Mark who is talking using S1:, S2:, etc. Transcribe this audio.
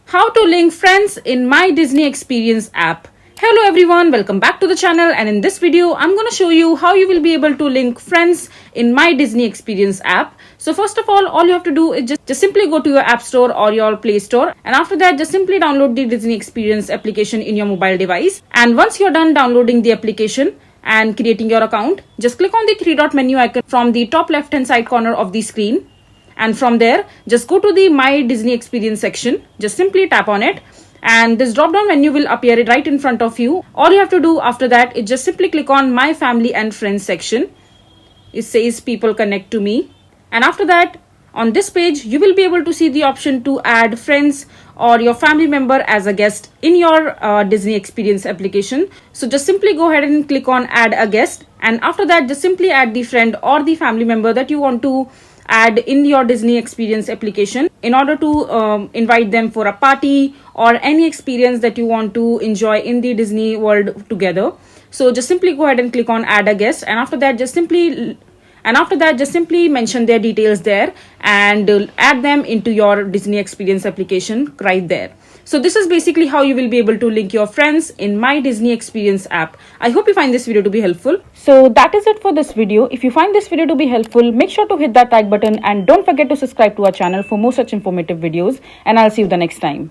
S1: How to link friends in My Disney Experience app. Hello everyone, welcome back to the channel, and in this video I'm going to show you how you will be able to link friends in My Disney Experience app. So first of all you have to do is just simply go to your app store or your play store, and after that just simply download the Disney Experience application in your mobile device. And once you're done downloading the application and creating your account, just click on the three dot menu icon from the top left hand side corner of the screen. And from there, just go to the My Disney Experience section. Just simply tap on it, and this drop down menu will appear right in front of you. All you have to do after that is just simply click on My Family and Friends section. It says People Connect to Me. And after that, on this page, you will be able to see the option to add friends or your family member as a guest in your Disney Experience application. So just simply go ahead and click on Add a Guest. And after that, just simply add the friend or the family member that you want to add in your Disney Experience application in order to invite them for a party or any experience that you want to enjoy in the Disney world together. So just simply go ahead and click on Add a Guest, and after that just simply mention their details there and add them into your Disney Experience application right there. So this is basically how you will be able to link your friends in My Disney Experience app. I hope you find this video to be helpful. So that is it for this video. If you find this video to be helpful, make sure to hit that like button and don't forget to subscribe to our channel for more such informative videos, and I'll see you the next time.